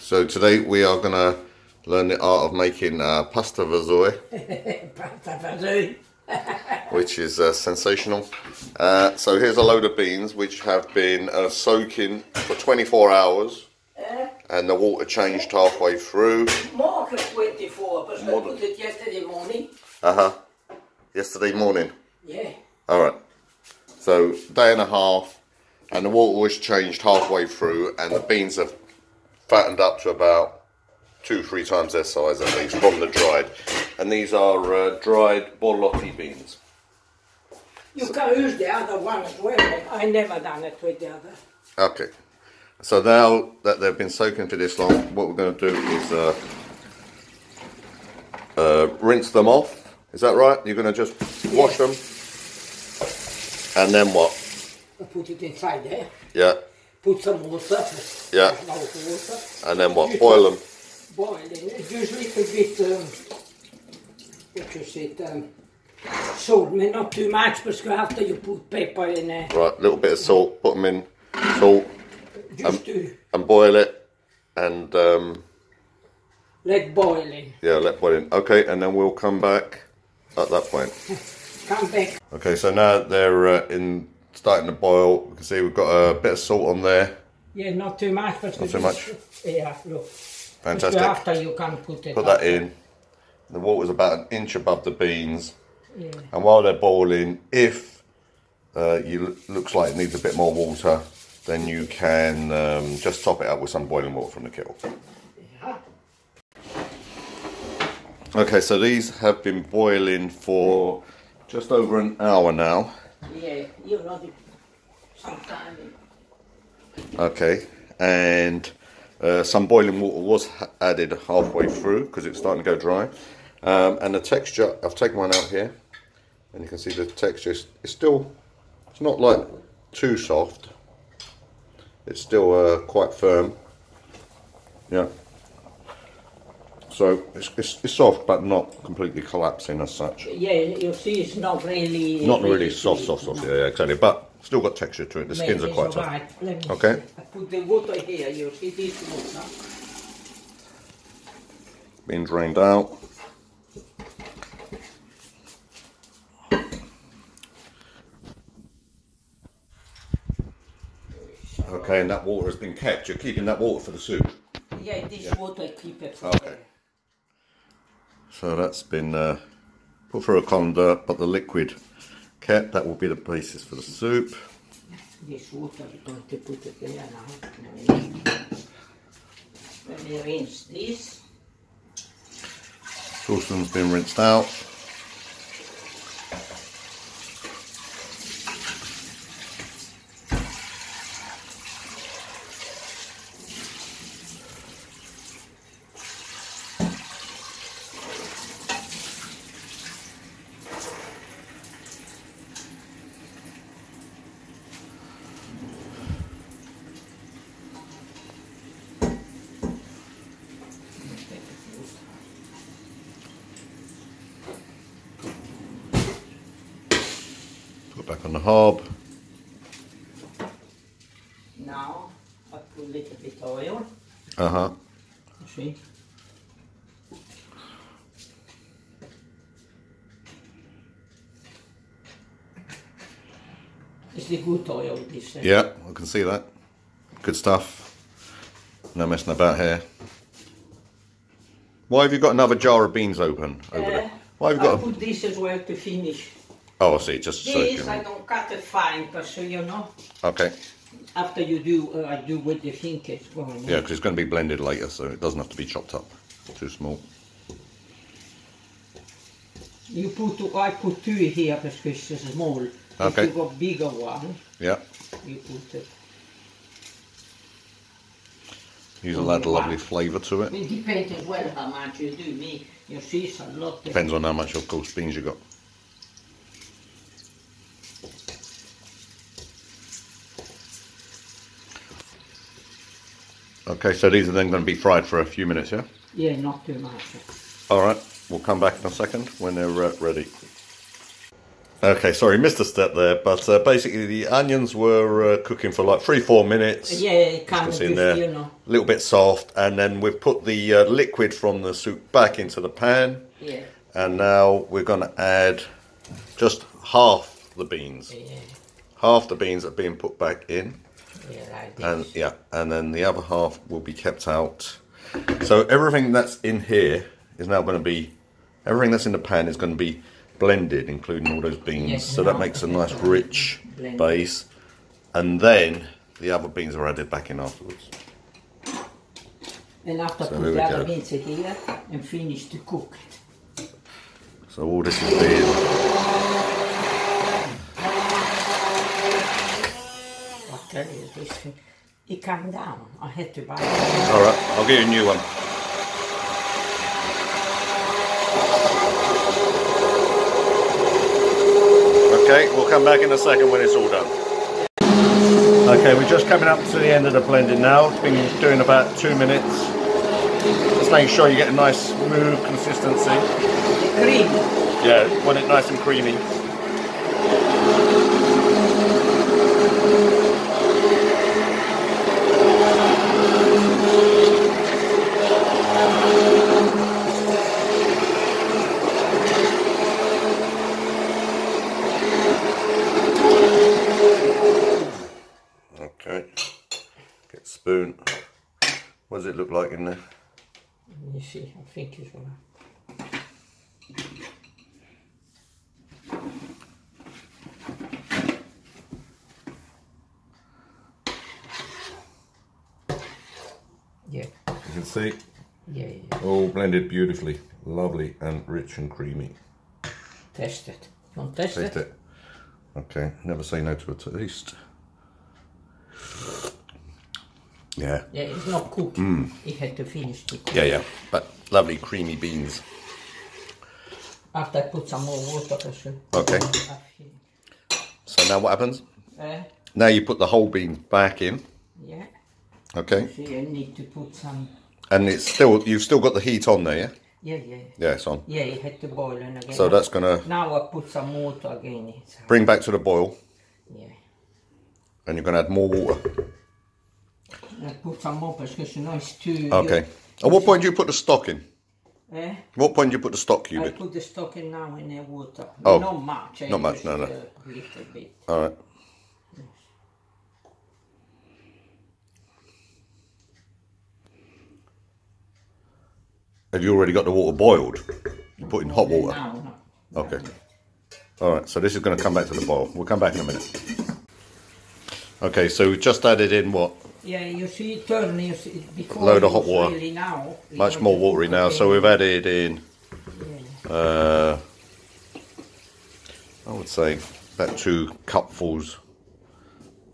So today we are going to learn the art of making pasta fagioli, which is sensational. So here's a load of beans which have been soaking for 24 hours and the water changed halfway through. More than 24, because I put it yesterday morning. Yesterday morning? Yeah. Alright. So day and a half, and the water was changed halfway through, and the beans have fattened up to about 2-3 times their size at least from the dried. And these are dried borlotti beans. You can use the other one as well. I never done it with the other. Okay. So now that they've been soaking for this long, what we're going to do is rinse them off. Is that right? You're going to just wash them, and then what? I put it inside there. Yeah. Put some water. Yeah. Water. And then what? Boil them. Boil it. Use a little bit, what you say, salt. Not too much, because after you put pepper in there. Right, a little bit of salt. Put them in salt. And boil it. And let boil in. Yeah, let boil in. Okay, and then we'll come back at that point. Come back. Okay, so now they're starting to boil. You can see we've got a bit of salt on there. Yeah, not too much. But not too much? Yeah, look. Fantastic. After you can put it. Put that in. The water's about an inch above the beans. Yeah. And while they're boiling, if looks like it needs a bit more water, then you can just top it up with some boiling water from the kettle. Yeah. Okay, so these have been boiling for just over an hour now. Yeah, you know, sometime. Okay, and some boiling water was added halfway through because it's starting to go dry. And the texture, I've taken one out here, and you can see the texture is still, it's not like too soft. It's still quite firm. Yeah. So it's soft, but not completely collapsing as such. Yeah, you see, it's not really... Not really soft. Yeah, exactly. But still got texture to it. The skins are quite tough. Right. Okay. I put the water here. You see this water. Being drained out. Okay, and that water has been kept. You're keeping that water for the soup. Yeah, this water I keep it for. Okay. So that's been put through a colander, but the liquid kept. That will be the basis for the soup. This water, we're going to put it there now. When you rinse this. Saucepan's been rinsed out. Put it back on the hob. Now I put a little bit oil. You See? It's the good oil, this. Yeah, I can see that. Good stuff. No messing about here. Why have you got another jar of beans open over there? Why have you got? I put this as well to finish. Oh, I see. Just this soaking. I don't cut it fine, but so you know. Okay. After you do, I do with the fingers. Yeah, because it's going to be blended later, so it doesn't have to be chopped up too small. You put, I put 2 here because it's small. Okay. If you got bigger one, Yeah. you put it. These will add a lovely flavour to it. It depends as well how much you do. Me, you see, it's a lot. Depends on how much, of course, beans you got. Okay, so these are then going to be fried for a few minutes, yeah? Yeah, not too much. Alright, we'll come back in a second when they're ready. Okay, sorry, missed a step there, but basically the onions were cooking for like 3-4 minutes. Yeah, it comes in there, you know. a little bit soft, and then we've put the liquid from the soup back into the pan. Yeah. And now we're going to add just half the beans. Yeah. Half the beans are being put back in. Yeah, like this. And then the other half will be kept out. So everything that's in here is now going to be, everything that's in the pan is going to be blended, including all those beans. Yes, so that makes a nice rich base. And then the other beans are added back in afterwards. And after put the other beans here and finish to cook it. So all this is being... I'll tell you this, it came down. I had to buy it. Alright, I'll give you a new one. Okay, we'll come back in a second when it's all done. Okay, we're just coming up to the end of the blending now. It's been doing about 2 minutes. Just making sure you get a nice smooth consistency. Cream. Yeah, want it nice and creamy. Okay, get a spoon. What does it look like in there? Let me see, I think it's gonna. Yeah. You can see. Yeah. All blended beautifully. Lovely and rich and creamy. Test it. Want to taste it? Okay, never say no to a taste. Yeah. Yeah, it's not cooked. It had to finish to cook. Yeah, but lovely creamy beans. After I put some more water, I should. Okay. So now what happens? Eh? Now you put the whole beans back in. Yeah. Okay. See, I need to put some. And it's still, you've still got the heat on there, yeah? Yeah. Yeah, it's on. Yeah, it had to boil in again. So that's gonna. Now I put some water again. Bring back to the boil. Yeah. And you're gonna add more water. I put some more because you know it's too. Okay. At what point do you put the stock in? Eh? What point do you put the stock cube I in? put the stock in now in the water. Oh. Not much. Not much, no. A little bit. Alright. Have you already got the water boiled? You put in hot water? No. Okay. Alright, so this is going to come back to the boil. We'll come back in a minute. Okay, so we've just added in what? Yeah, you see, turn, you see, before Load of hot water. really now, Much more watery now, so we've added in, I would say, about 2 cupfuls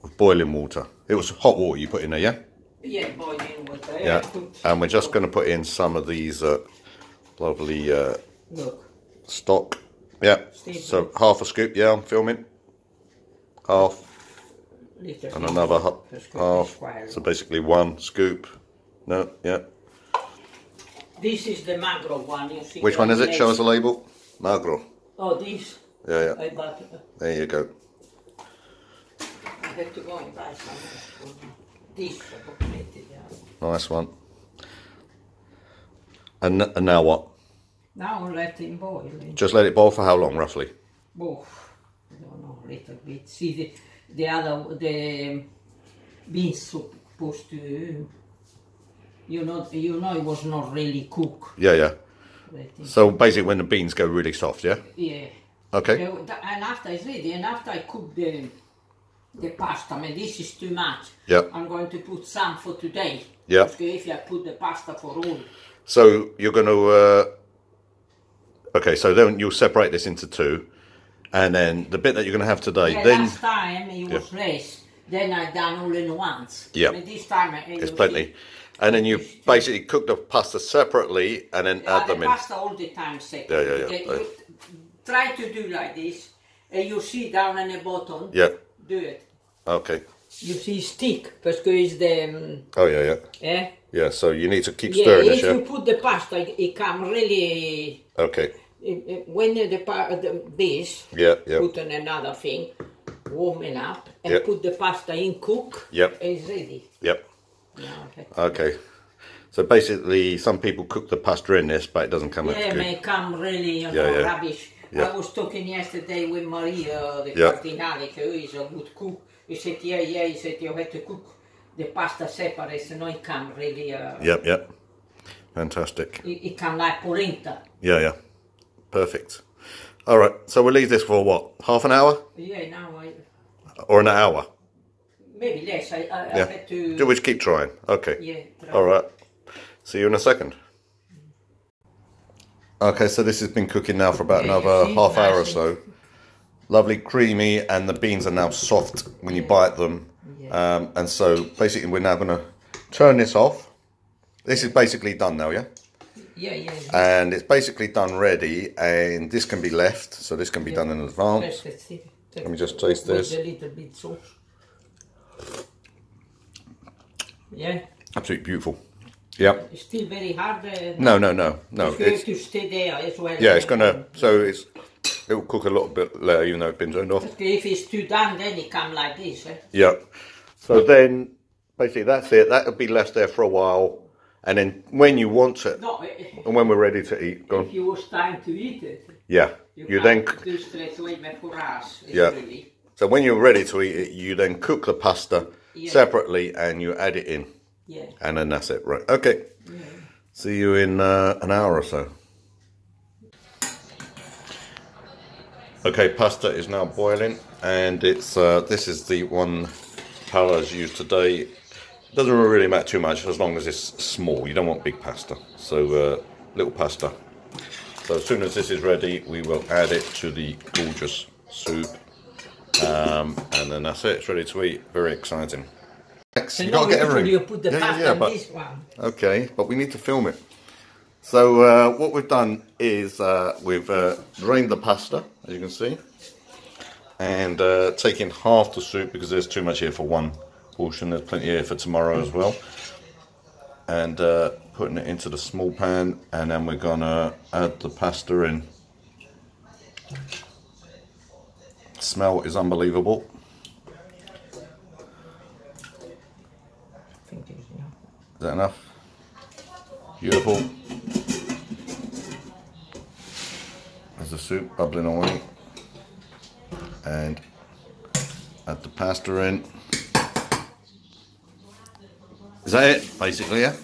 of boiling water. It was hot water you put in there, yeah? Yeah, boiling water. Yeah, and we're just going to put in some of these lovely Look. stock. Yeah, so half a scoop, yeah, I'm filming. Half. And another half. So basically 1 scoop. No, yeah. This is the magro one, you see. Which one is it? Show us the label. Magro. Oh, this. Yeah. I bought There you go. I have to go and buy some. This. Nice one. And now what? Now let it boil. Just let it boil for how long, roughly? Oh, I don't know, a little bit. See, the beans supposed to, you know, it was not really cooked. Yeah. So basically when the beans go really soft, yeah? Yeah. Okay. And after it's ready, and after I cook the pasta, I mean, this is too much. Yeah. I'm going to put some for today. Yeah. Because if I put the pasta for all. So you're going to, okay, so then you'll separate this into 2. And then the bit that you're going to have today, Yeah, then... last time it was less. Then I done all in once. Yeah. And this time There's plenty. And then you basically cook the pasta separately and then add them in. Pasta all the time separate. Yeah. You try to do like this, and you see down in the bottom. Yeah. Do it. Okay. You see stick, because it's the... Oh, yeah. Eh? Yeah, so you need to keep stirring this, if you put the pasta, it comes really... Okay. when this, Yeah, yeah. put on another thing, warm it up, and Yep. put the pasta in, cook. Yep. It's ready. Yep. Now, Okay. So basically, some people cook the pasta in this, but it doesn't come out yeah, good. may come really, you Yeah, know, yeah. rubbish. Yeah. I was talking yesterday with Maria, the Yeah. cardinale, who is a good cook. He said, yeah, he said, you have to cook the pasta separate, so no, it come really... Yep, yep. Fantastic. It come like polenta. Yeah, yeah. Perfect. All right, so we'll leave this for what? Half an hour? Yeah, now Or an hour? maybe less. I Yeah. had to... Do we just keep trying? Okay. Yeah. Try. All right. See you in a second. Okay, so this has been cooking now for about Yeah, another see, half hour or nice so. Lovely, creamy, and the beans are now soft when you bite them. Yeah. And so basically we're now going to turn this off. This is basically done now, yeah? Yeah, yeah. And it's basically done ready, and this can be left, so this can be done in advance. Let's see. Let me just taste this. With a little bit sauce. Yeah. Absolutely beautiful. Yeah. It's still very hard. No. It's going to stay there as well. Yeah, it's gonna. So it will cook a little bit later, even though it's been turned off. If it's too done, then it come like this. Eh? Yeah. So then, basically, that's it. That'll be left there for a while, and then when you want it, No, and when we're ready to eat, go if on. you was time to eat it, Yeah. You then. can't do straight away, but for us, it's Yeah. really... So when you're ready to eat it, you then cook the pasta Yeah. separately, and you add it in, Yeah. and then that's it. Right. Okay. Yeah. See you in an hour or so. Okay, pasta is now boiling, and it's this is the one Paola's used today. It doesn't really matter too much as long as it's small. You don't want big pasta, so little pasta. So as soon as this is ready, we will add it to the gorgeous soup, and then that's it. It's ready to eat. Very exciting. So You now gotta get literally everything. you put the pasta in but this one. okay, but we need to film it. So what we've done is we've drained the pasta, as you can see, and taken half the soup because there's too much here for one portion. There's plenty here for tomorrow as well. And putting it into the small pan, and then we're gonna add the pasta in. The smell is unbelievable. I think it's enough. Is that enough? Beautiful. There's the soup bubbling away. And add the pasta in. Is that it, basically, yeah?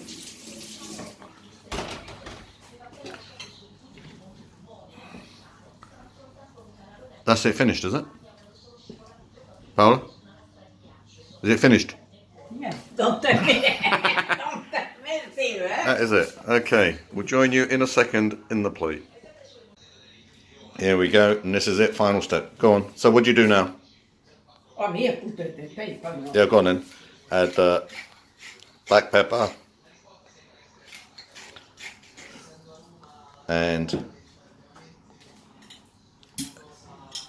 That's it finished, is it? Paola? Is it finished? Yeah. Don't tell me. Don't tell me, Steve, eh? That is it. Okay, we'll join you in a second in the plate. Here we go, and this is it, final step. Go on. So what do you do now? I'm here, put the paper. No? Yeah, go on then. Add black pepper. And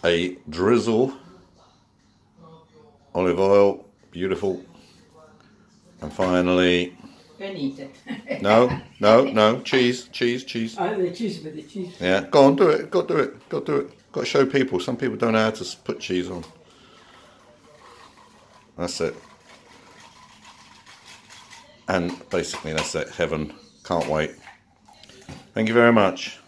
a drizzle. Olive oil, beautiful. And finally, Then eat it. no, cheese. Oh, the cheese with the cheese. Yeah, go on, do it. Got to do it. Got to do it. Got to show people. Some people don't know how to put cheese on. That's it. And basically that's it. Heaven. Can't wait. Thank you very much.